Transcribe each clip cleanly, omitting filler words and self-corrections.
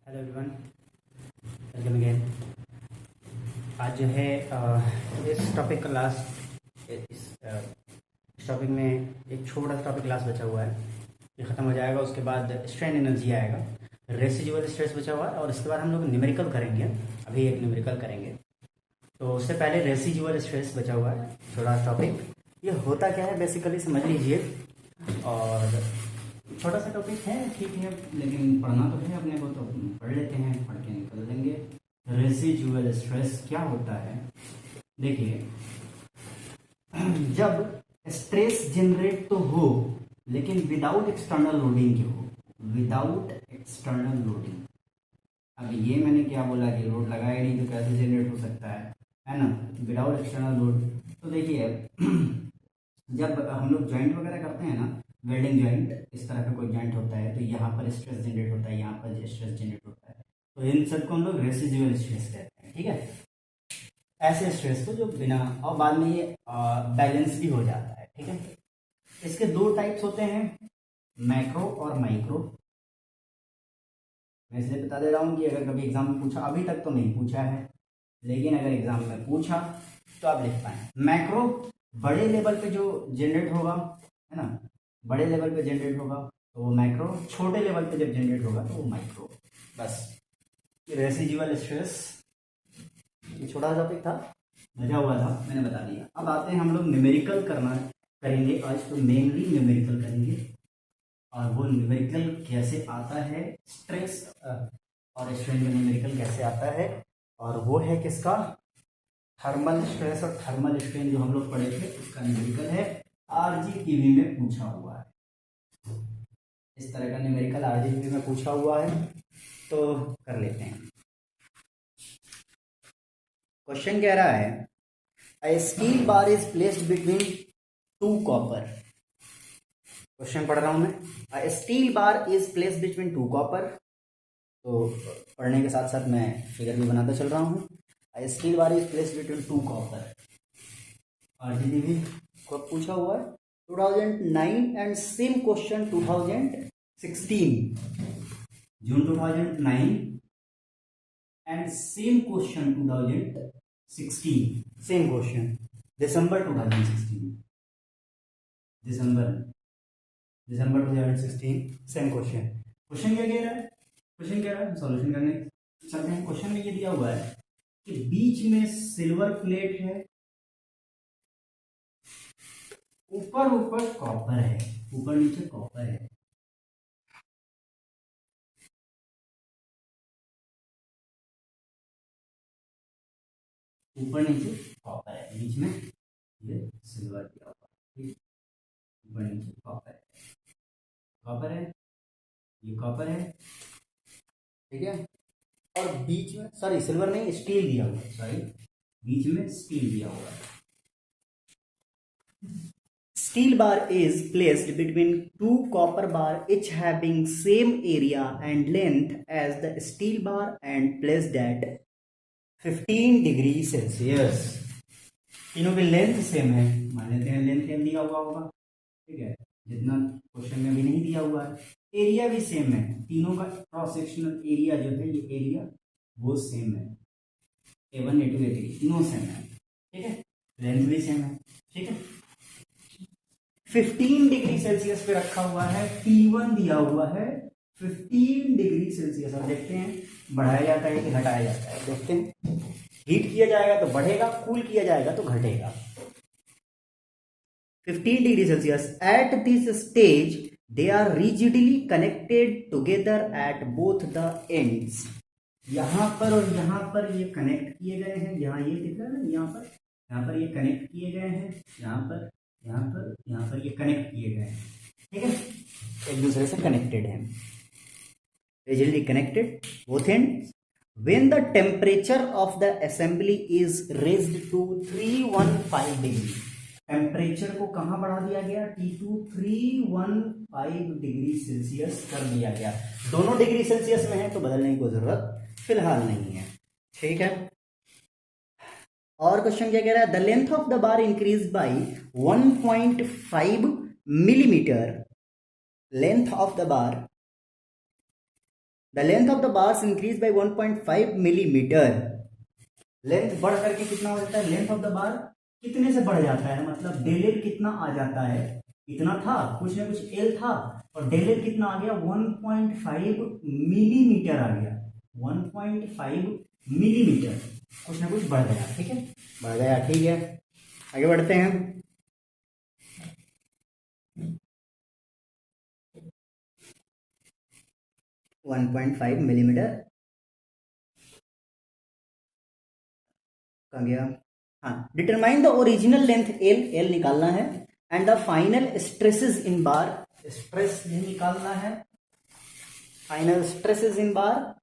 Hello everyone, welcome again. आज जो है इस टॉपिक का लास्ट इस टॉपिक में एक छोटा सा टॉपिक लास्ट बचा हुआ है। ये ख़त्म हो जाएगा, उसके बाद स्ट्रेन एनर्जी आएगा, रेसिजुअल स्ट्रेस बचा हुआ है और उसके बाद हम लोग न्यूमेरिकल करेंगे। अभी एक न्यूमेरिकल करेंगे, तो उससे पहले रेसिजुअल स्ट्रेस बचा हुआ है छोटा सा टॉपिक। ये होता क्या है बेसिकली समझ लीजिए, और छोटा सा टॉपिक है, ठीक है, लेकिन पढ़ना तो है अपने को, तो पढ़ लेते हैं, पढ़ के निकल लेंगे। रेसिजुअल स्ट्रेस क्या होता है? देखिए, जब स्ट्रेस जनरेट तो हो लेकिन विदाउट एक्सटर्नल लोडिंग के हो, विदाउट एक्सटर्नल लोडिंग। अब ये मैंने क्या बोला कि लोड लगाया नहीं तो कैसे जनरेट हो सकता है ना, विदाउट एक्सटर्नल लोड। तो देखिए जब हम लोग जॉइंट वगैरह करते हैं ना, वेल्डिंग जॉइंट, इस तरह का कोई जॉइंट होता है तो यहाँ पर स्ट्रेस जनरेट होता है, यहाँ पर स्ट्रेस जनरेट होता है, तो इन सबको हम लोग रेसिजुअल स्ट्रेस कहते हैं। ठीक है, ऐसे स्ट्रेस को जो बिना, और बाद में ये बैलेंस भी हो जाता है। ठीक है, इसके दो टाइप्स होते हैं, मैक्रो और माइक्रो। मैं इसलिए बता दे रहा हूँ कि अगर कभी एग्जाम में पूछा, अभी तक तो नहीं पूछा है, लेकिन अगर एग्जाम में पूछा तो आप लिख पाए। मैक्रो बड़े लेवल पे जो जनरेट होगा, है ना, बड़े लेवल पे जनरेट होगा तो वो मैक्रो, छोटे लेवल पे जब जनरेट होगा तो वो माइक्रो। बस रेसिजुअल स्ट्रेस, ये छोटा सा टॉपिक था, मजा हुआ था, मैंने बता दिया। अब आते हैं हम लोग न्यूमेरिकल करेंगे आज, तो मेनली न्यूमेरिकल करेंगे। और वो न्यूमेरिकल कैसे आता है, स्ट्रेस और स्ट्रेन का न्यूमेरिकल कैसे आता है, और वो है किसका, थर्मल स्ट्रेस और थर्मल स्ट्रेन जो हम लोग पढ़े थे, उसका न्यूमेरिकल है। आरजीटीवी में पूछा हुआ है, इस तरह का न्यूमेरिकल आरजीटीवी में पूछा हुआ है, तो कर लेते हैं। क्वेश्चन कह रहा है, a steel bar is placed between two copper. Question पढ़ रहा हूं मैं, a steel bar is placed between two copper. तो पढ़ने के साथ साथ मैं फिगर भी बनाता चल रहा हूं। A steel bar is placed between two copper, आरजीटीवी को पूछा हुआ है 2009 एंड सेम क्वेश्चन 2016, जून 2009 and same question 2016, same question दिसंबर 2016, दिसंबर 2016 सेम क्वेश्चन। क्वेश्चन क्या कह रहा है, क्वेश्चन कह रहा है, सॉल्यूशन करने चलते हैं। क्वेश्चन में ये दिया हुआ है कि बीच में सिल्वर प्लेट है, ऊपर ऊपर कॉपर है, ऊपर नीचे कॉपर है, ऊपर नीचे कॉपर है, बीच में ये सिल्वर दिया हुआ है, ऊपर नीचे कॉपर है, कॉपर है, ये कॉपर है, ठीक है, और बीच में, सॉरी सिल्वर नहीं, स्टील दिया हुआ है, सॉरी, बीच में स्टील दिया हुआ है। Steel bar is placed between two copper bar each having same area and length as the steel bar and placed at 15 degree Celsius. तीनों की लेंथ सेम है, मान लेते हैं लेंथ सेम दिया हुआ होगा, ठीक है, जितना क्वेश्चन में भी नहीं दिया हुआ है। एरिया भी सेम है, तीनों का क्रॉस सेक्शनल एरिया जो है, ये एरिया वो सेम है, A1 A2 A3 तीनों सेम है, ठीक है, लेंथ भी सेम है, ठीक है। 15 डिग्री सेल्सियस पे रखा हुआ है, T1 दिया हुआ है 15 डिग्री सेल्सियस। अब देखते हैं बढ़ाया जाता है कि घटाया जाता है, देखते हैं। हीट किया जाएगा तो बढ़ेगा, कूल किया जाएगा तो घटेगा। 15 degree Celsius. At this stage they are rigidly connected together at both the ends. यहां पर और यहां पर ये कनेक्ट किए गए हैं, यहाँ ये दिख रहा है ना, यहाँ पर ये कनेक्ट किए गए हैं, यहाँ पर ये कनेक्ट किए गए हैं, ठीक है, एक दूसरे से कनेक्टेड है, rigidly connected both ends. When the temperature of the assembly is raised to 315 degree, temperature को कहां बढ़ा दिया गया, T2 315 डिग्री सेल्सियस कर दिया गया। दोनों डिग्री सेल्सियस में है तो बदलने की कोई जरूरत फिलहाल नहीं है, ठीक है। और क्वेश्चन क्या कह रहा है, the length of the bar increase by 1.5 millimetre, length of the bar, the length of the bars increase by 1.5 millimetre. Length बढ़ करके कितना हो जाता है, लेंथ ऑफ द बार कितने से बढ़ जाता है, मतलब डेल एल कितना आ जाता है, इतना था कुछ ना कुछ एल था और डेल एल कितना आ गया 1.5 मिलीमीटर आ गया, 1.5 मिलीमीटर, कुछ ना कुछ बढ़ गया, ठीक है, बढ़ गया, ठीक है, आगे बढ़ते हैं। 1.5 मिलीमीटर कहाँ गया, हाँ, determine the original length L, L निकालना है, and the final stresses in bar, stress निकालना है, final stresses in bar,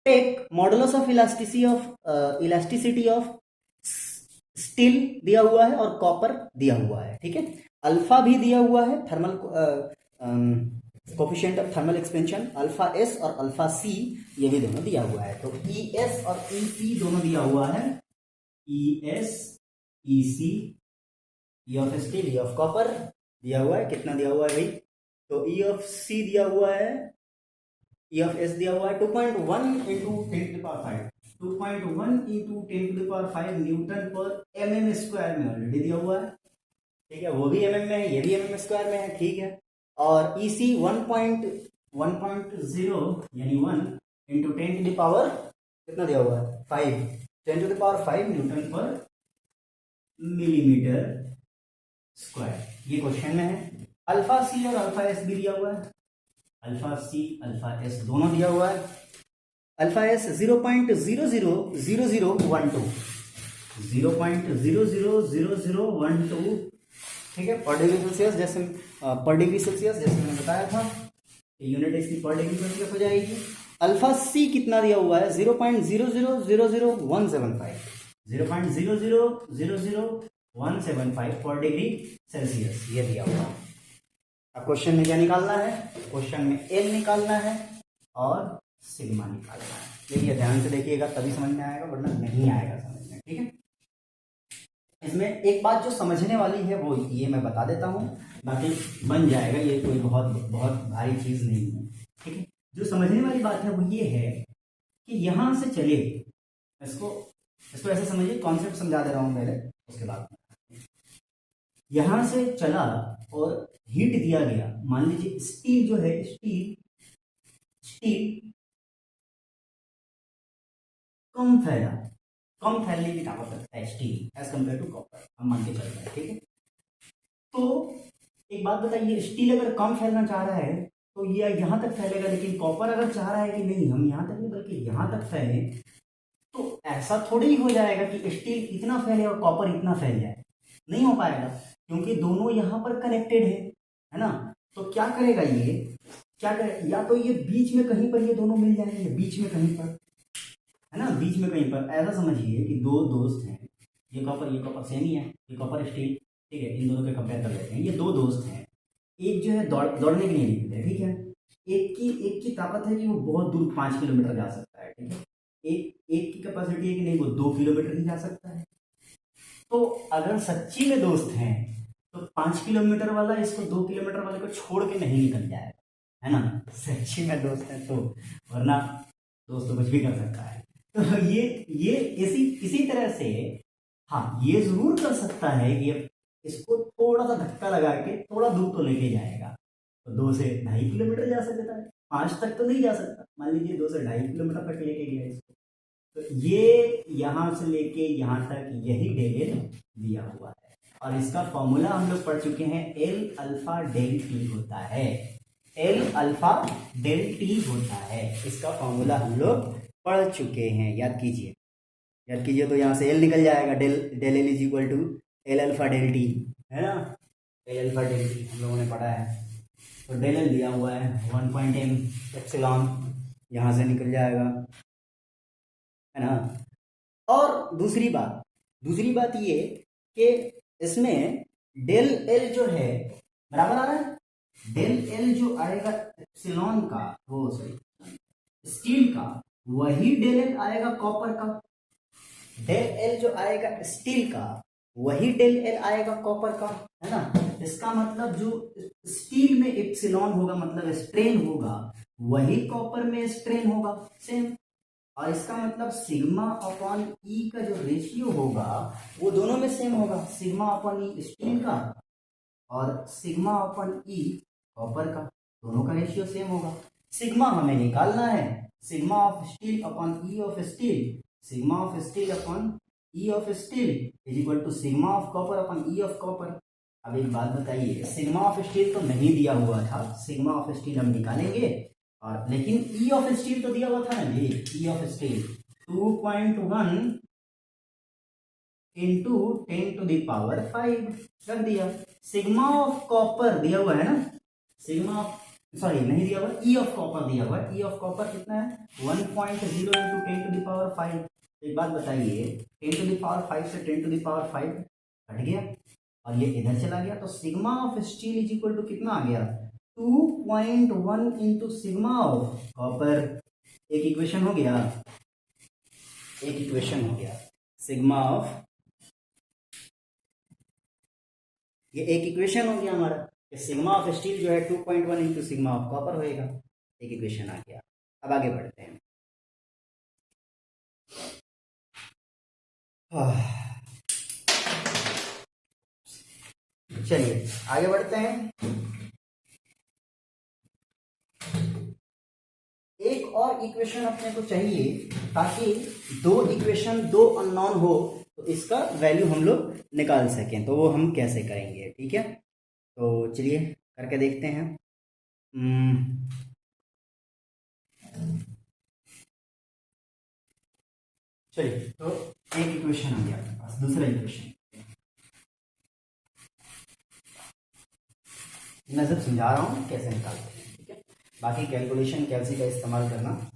take modulus of elasticity of steel दिया हुआ है और कॉपर दिया हुआ है, ठीक है, अल्फा भी दिया हुआ है, thermal coefficient of thermal expansion alpha S और अल्फा सी, ये भी दोनों दिया हुआ है, तो ई एस और ई सी दोनों दिया हुआ है, E S E C, E of steel E of copper दिया हुआ है, कितना दिया हुआ है भाई, तो ई ऑफ सी दिया हुआ है, ई ऑफ एस दिया हुआ है 2.1 इंटू 10⁵, 2.1 इंटू 10⁵ न्यूटन पर एमएम स्क्वायर में ऑलरेडी दिया हुआ है, ठीक है, वो भी एमएम में है, ये भी एमएम स्क्वायर में है, ठीक है, और EC 1.0 यानी 1 इंटू 10⁵ कितना दिया हुआ है 5, 10⁵ न्यूटन पर मिलीमीटर स्क्वायर, ये क्वेश्चन में है। अल्फा सी और अल्फा एस भी दिया हुआ है, अल्फा सी अल्फा एस दोनों दिया हुआ है, अल्फा एस 0.000012, 0.000012, ठीक है, पर डिग्री सेल्सियस, जैसे पर डिग्री सेल्सियस जैसे मैंने बताया था, यूनिट इसकी पर डिग्री सेल्सियस हो जाएगी। अल्फा सी कितना दिया हुआ है 0.000175, 0.000175 पर डिग्री सेल्सियस, ये दिया हुआ है। अब क्वेश्चन में क्या निकालना है, क्वेश्चन में एल निकालना है और सिग्मा निकालना है, देखिए ध्यान से देखिएगा तभी समझ में आएगा, वरना नहीं आएगा समझ में, ठीक है। इसमें एक बात जो समझने वाली है वो ये मैं बता देता हूँ, बाकी बन जाएगा, ये कोई बहुत बहुत भारी चीज नहीं है, ठीक है। जो समझने वाली बात है वो ये है कि यहां से चले, इसको ऐसे समझिए, कॉन्सेप्ट समझा दे रहा हूं पहले, उसके बाद यहां से चला और हीट दिया गया, मान लीजिए स्टील जो है, स्टील कम फैलने की ताकत रखता है steel as compare to copper, हम मान के चल रहे हैं, ठीक है। तो एक बात बताइए, स्टील अगर कम फैलना चाह रहा है तो ये यहां तक फैलेगा, लेकिन कॉपर अगर चाह रहा है कि नहीं हम यहां तक नहीं बल्कि यहां तक फैले, तो ऐसा थोड़ी ही हो जाएगा कि स्टील इतना फैले और कॉपर इतना फैल जाए, नहीं हो पाएगा, क्योंकि दोनों यहां पर कनेक्टेड है ना। तो क्या करेगा ये, क्या करे, या तो ये बीच में कहीं पर ये दोनों मिल जाएंगे, बीच में कहीं पर, है ना, बीच में कहीं पर, ऐसा समझिए कि दो दोस्त हैं, ये कॉपर सेम ही है, ये कॉपर स्टील, ठीक है, इन दोनों के कंपेयर कर लेते हैं, ये दो दोस्त हैं, एक जो है दौड़ने के लिए निकलते हैं, ठीक है, एक की ताकत है कि वो बहुत दूर 5 किलोमीटर जा सकता है, ठीक है, एक की कैपेसिटी है कि नहीं वो 2 किलोमीटर ही जा सकता है। तो अगर सच्ची में दोस्त हैं तो 5 किलोमीटर वाला इसको 2 किलोमीटर वाले को छोड़ के नहीं निकल जाएगा, है ना, सच्ची में दोस्त है तो, वरना दोस्त तो कुछ भी कर सकता है। तो ये इसी तरह से, हाँ, ये जरूर कर सकता है कि इसको थोड़ा सा धक्का लगा के थोड़ा दूर तो लेके जाएगा, तो 2 से 2.5 किलोमीटर जा सकता है, 5 तक तो नहीं जा सकता, मान लीजिए 2 से 2.5 किलोमीटर तक लेके गया इसको, तो ये यहां से लेके यहां तक यही डेल दिया हुआ है, और इसका फॉर्मूला हम लोग पढ़ चुके हैं, एल अल्फा डेल टी होता है, एल अल्फा डेल टी होता है, इसका फॉर्मूला हम लोग पढ़ चुके हैं, याद कीजिए तो यहाँ से एल निकल जाएगा, del L is equal to L alpha del T, है ना, एल अल्फा डेल टी हम लोगों ने पढ़ा है, तो डेल एल दिया हुआ है 1.m एप्सिलॉन, यहाँ से निकल जाएगा, है ना। और दूसरी बात ये कि इसमें डेल एल जो है बराबर आ रहा है, डेल एल जो आएगा एप्सिलॉन का, वो सॉरी स्टील का, वही डेल एल आएगा कॉपर का, डेल एल जो आएगा स्टील का वही डेल एल आएगा कॉपर का, है ना। इसका मतलब जो स्टील में एप्सिलॉन होगा, मतलब स्ट्रेन होगा, वही कॉपर में स्ट्रेन होगा सेम। और इसका मतलब सिग्मा अपॉन ई का जो रेशियो होगा वो दोनों में सेम होगा, सिग्मा अपॉन ई स्टील का और सिग्मा अपॉन ई कॉपर का, दोनों का रेशियो सेम होगा। सिग्मा हमें निकालना है, sigma of steel upon E of steel, sigma of steel upon E of steel is equal to sigma of copper upon E of copper. अब एक बात बताइए, सिग्मा ऑफ स्टील तो नहीं दिया हुआ था, सिग्मा ऑफ स्टील हम निकालेंगे, और लेकिन ई ऑफ स्टील तो दिया हुआ था ना, ये ई ऑफ स्टील 2.1 इंटू 10⁵ रख दिया। सिग्मा ऑफ कॉपर दिया हुआ है ना, सिग्मा ऑफ सॉरी नहीं दिया हुआ, ई ऑफ कॉपर दिया हुआ है, ई ऑफ कॉपर कितना है 1.0 इंटू 10⁵। एक बात बताइए, 10⁵ से 10⁵ हट गया और ये इधर चला गया, तो sigma of steel is equal to कितना आ गया 2.1 इंटू सिग्मा ऑफ कॉपर। एक इक्वेशन हो गया, एक इक्वेशन हो गया सिग्मा ऑफ, ये एक इक्वेशन हो गया हमारा, सिग्मा ऑफ स्टील जो है 2.1 इंटू सिग्मा ऑफ कॉपर होएगा, एक इक्वेशन आ गया। अब आगे बढ़ते हैं। चलिए आगे बढ़ते हैं। एक और इक्वेशन अपने को चाहिए ताकि दो इक्वेशन दो अननोन हो तो इसका वैल्यू हम लोग निकाल सकें, तो वो हम कैसे करेंगे, ठीक है। तो चलिए करके देखते हैं। चलिए तो एक इक्वेशन आ गया अपने पास, दूसरा इक्वेशन मैं सब समझा रहा हूँ कैसे निकालते हैं, ठीक है। बाकी कैलकुलेशन कैलसी का इस्तेमाल करना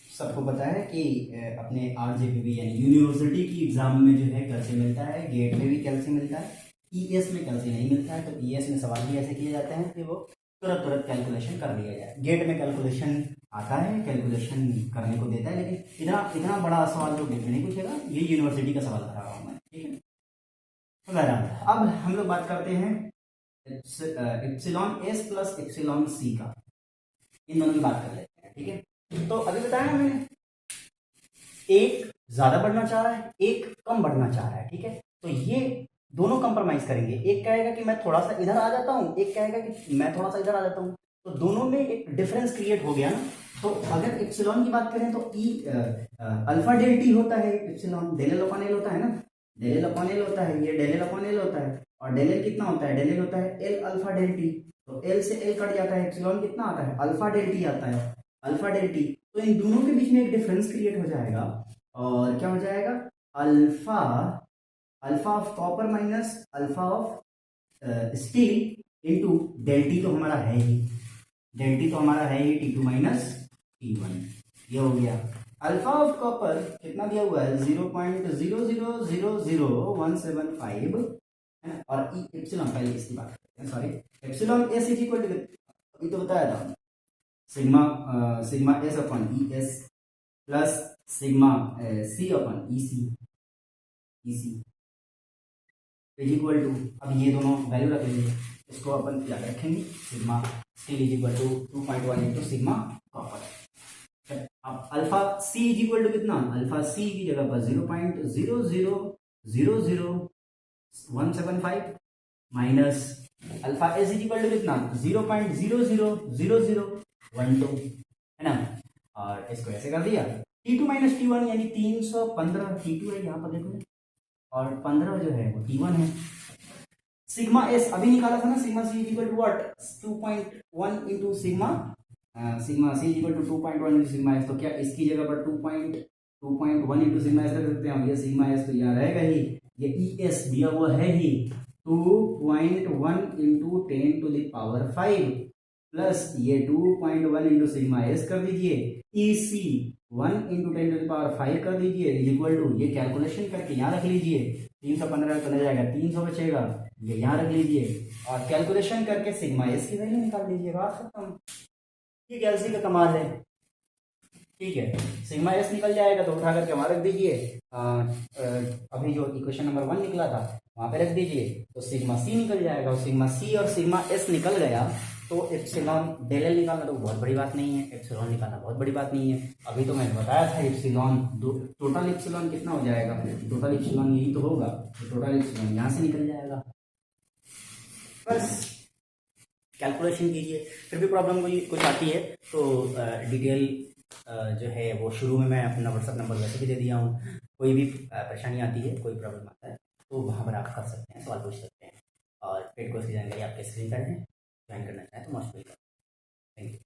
सबको पता है कि अपने आरजेपीवी यानी यूनिवर्सिटी की एग्जाम में जो है कैल्सी मिलता है, गेट में भी कैल्सी मिलता है, ईएस में कैल्सी नहीं मिलता है। तो ईएस में सवाल भी ऐसे किए जाते हैं कि वो तुरंत कैलकुलेशन कर लिया जाए। गेट में कैलकुलेशन आता है, कैलकुलेशन करने को देता है, लेकिन इतना बड़ा सवाल जो गेट में नहीं पूछेगा, ये यूनिवर्सिटी का सवाल करा रहा हूँ मैं, ठीक है। तो बहरहाल अब हम लोग बात करते हैं एप्सिलॉन एस प्लस एप्सिलॉन सी का, इन दोनों की बात कर लेते हैं, ठीक है। तो अभी बताया ना मैंने, एक ज्यादा बढ़ना चाह रहा है, एक कम बढ़ना चाह रहा है, ठीक है। तो ये दोनों कंप्रोमाइज करेंगे, एक कहेगा कि मैं थोड़ा सा इधर आ जाता हूं, एक कहेगा कि मैं थोड़ा सा इधर आ जाता हूं, तो दोनों में एक डिफरेंस क्रिएट हो गया ना। तो अगर एप्सिलॉन की बात करें तो ई अल्फा डेल टी होता है, epsilon del L upon L होता है ना, डेल एल अपॉन एल होता है, ये डेल एल अपॉन एल होता है, और डेल एल कितना होता है, डेल एल होता है एल अल्फा डेल टी, तो एल से एल कट जाता है, एप्सिलॉन कितना आता है अल्फा डेल टी आता है, अल्फा डेल टी। तो इन दोनों के बीच में एक डिफरेंस क्रिएट हो जाएगा, और क्या हो जाएगा alpha alpha of copper minus alpha of steel into del T, तो हमारा है ही डेल टी, तो हमारा है ही T2 माइनस T1, ये हो गया। अल्फा ऑफ कॉपर कितना दिया हुआ है 0.0000175 है ना, और एप्सिलॉन पहले इसकी बात करते हैं, sorry epsilon S is equal to, अभी तो बताया था sigma S upon E S plus sigma C upon E C is equal to, अब ये दोनों वैल्यू रखेंगे, इसको अपन याद रखेंगे, sigma C is equal to 2.1 into sigma copper. अब alpha C is equal to कितना, अल्फा सी की जगह पर 0.0000175 minus alpha S is equal to कितना 0.0000012 है ना, और इसको ऐसे कर दिया T2 माइनस T1 यानी 315 T2 है यहाँ पर देखो, और 15 जो है वो T1 है। सिग्मा एस अभी निकाला था ना, sigma C equal to what 2.1 into sigma C equal to 2.1 into sigma S, तो क्या इसकी जगह पर 2.1 इंटू सिग्मा एस रख सकते हैं, ये सिग्मा एस तो यहाँ रहेगा ही, ये ई एस दिया हुआ है ही 2.1 इंटू 10⁵ प्लस ये 2.1 इंटू सिग्मा एस कर दीजिए, ई सी 1 इंटू 10⁵ कर दीजिए इज इक्वल टू, ये कैलकुलेशन करके यहाँ रख लीजिए, 315 चला जाएगा, 300 बचेगा, ये यहाँ रख लीजिए, और कैलकुलेशन करके सिग्मा एस की वैल्यू निकाल लीजिए, बात खत्म। ये कैल्सी का कमाल है, ठीक है। सिग्मा एस निकल जाएगा तो उठा करके वहाँ रख दीजिए, अभी जो इक्वेशन नंबर 1 निकला था वहाँ पे रख दीजिए, तो सिग्मा सी निकल जाएगा, और सिग्मा सी और सिग्मा एस निकल गया तो एप्सिलॉन डेल एल निकालना तो बहुत बड़ी बात नहीं है, एप्सिलॉन निकालना बहुत बड़ी बात नहीं है। अभी तो मैंने बताया था एप्सिलॉन टोटल एप्सिलॉन कितना हो जाएगा, टोटल एप्सिलॉन यही तो होगा, तो टोटल एप्सिलॉन यहाँ से निकल जाएगा। बस कैलकुलेशन कीजिए। फिर भी प्रॉब्लम कोई कुछ आती है तो डिटेल जो है वो शुरू में मैं अपना व्हाट्सअप नंबर वैसे भी दे दिया हूँ। कोई भी परेशानी आती है, कोई प्रॉब्लम आता है तो वहाँ पर आप कर सकते हैं, सवाल पूछ सकते हैं। और पेड कोर्स की जानकारी आपके स्क्रीन पर है, ज्वाइन करना चाहें तो मोस्ट वेलकम। Thank you.